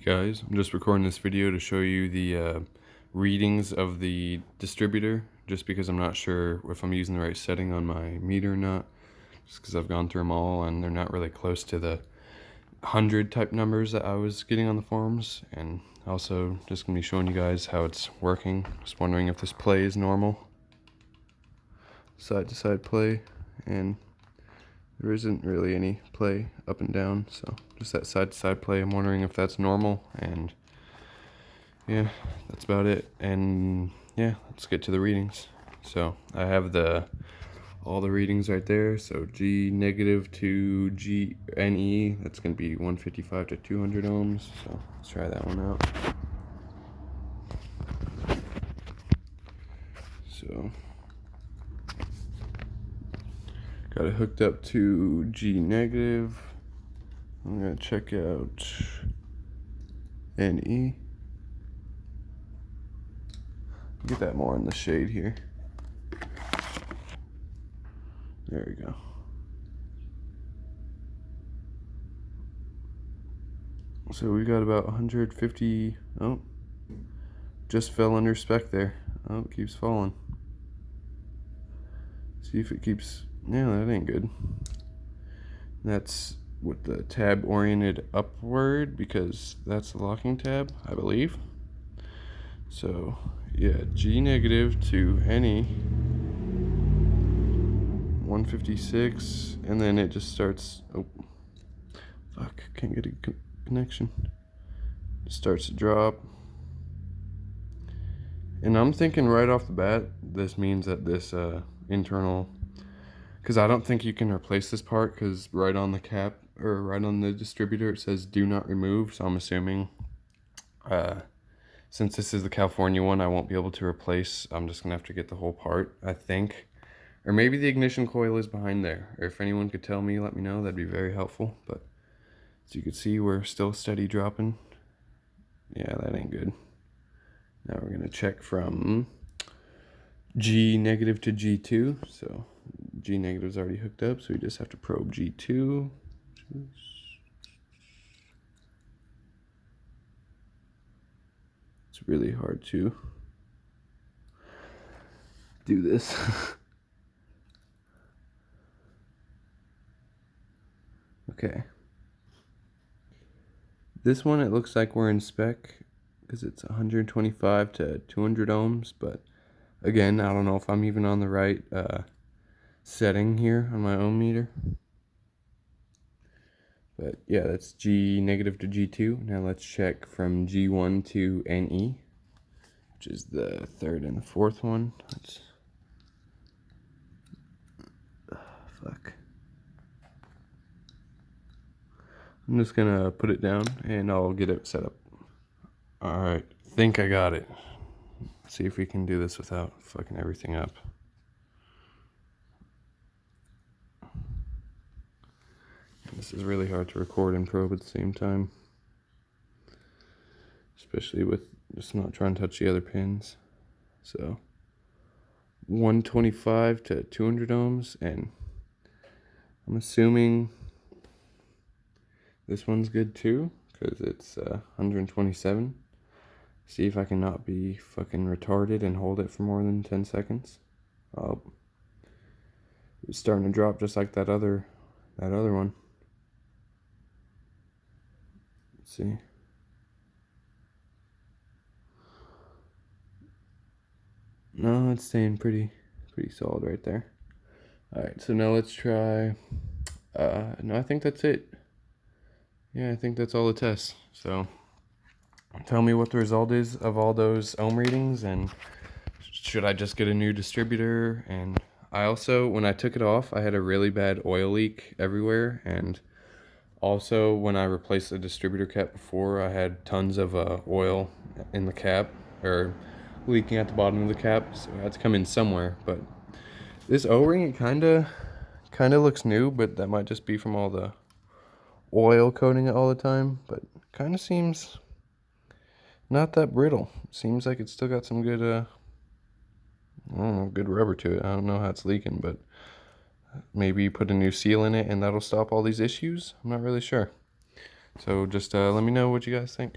Guys, I'm just recording this video to show you the readings of the distributor, just because I'm not sure if I'm using the right setting on my meter or not, just because I've gone through them all and they're not really close to the 100 type numbers that I was getting on the forums. And also just gonna be showing you guys how it's working. Just wondering if this play is normal, side to side play, and there isn't really any play up and down, so just that side to side play. I'm wondering if that's normal, and yeah, that's about it. And yeah, let's get to the readings. So I have all the readings right there. So G negative to G NE, that's gonna be 155 to 200 ohms. So let's try that one out. So got it hooked up to G negative. I'm gonna check out NE. Get that more in the shade here. There we go. So we got about 150. Oh, just fell under spec there. Oh, it keeps falling. See if it keeps. Yeah, that ain't good. That's with the tab oriented upward, because that's the locking tab, I believe. So yeah, G negative to NE 156, and then it just starts. Oh, fuck! Can't get a connection. It starts to drop, and I'm thinking right off the bat, this means that this internal. Because I don't think you can replace this part, because right on the cap, or right on the distributor, it says do not remove. So I'm assuming, since this is the California one, I won't be able to replace. I'm just going to have to get the whole part, I think. Or maybe the ignition coil is behind there. Or if anyone could tell me, let me know. That'd be very helpful. But as you can see, we're still steady dropping. Yeah, that ain't good. Now we're going to check from G negative to G2. So G negative is already hooked up, so we just have to probe G2. It's really hard to do this. Okay. This one, it looks like we're in spec, because it's 125 to 200 ohms, but again, I don't know if I'm even on the right setting here on my ohm meter. But yeah, that's G negative to G2. Now let's check from G1 to NE, which is the third and the fourth one. Fuck. I'm just gonna put it down and I'll get it set up. Alright, think I got it. Let's see if we can do this without fucking everything up. This is really hard to record and probe at the same time, especially with just not trying to touch the other pins. So 125 to 200 ohms, and I'm assuming this one's good too, because it's 127. See if I can not be fucking retarded and hold it for more than 10 seconds. Oh, it's starting to drop just like that other one. Let's see. No, it's staying pretty solid right there. Alright, so now let's try. No, I think that's it. Yeah, I think that's all the tests. So tell me what the result is of all those ohm readings, and should I just get a new distributor? And I also, when I took it off, I had a really bad oil leak everywhere, and also when I replaced the distributor cap before, I had tons of oil in the cap, or leaking at the bottom of the cap, so it had to come in somewhere. But this O-ring, it kind of looks new, but that might just be from all the oil coating it all the time. But kind of seems not that brittle. Seems like it's still got some good I don't know, good rubber to it. I don't know how it's leaking, but maybe put a new seal in it and that'll stop all these issues. I'm not really sure. So just let me know what you guys think.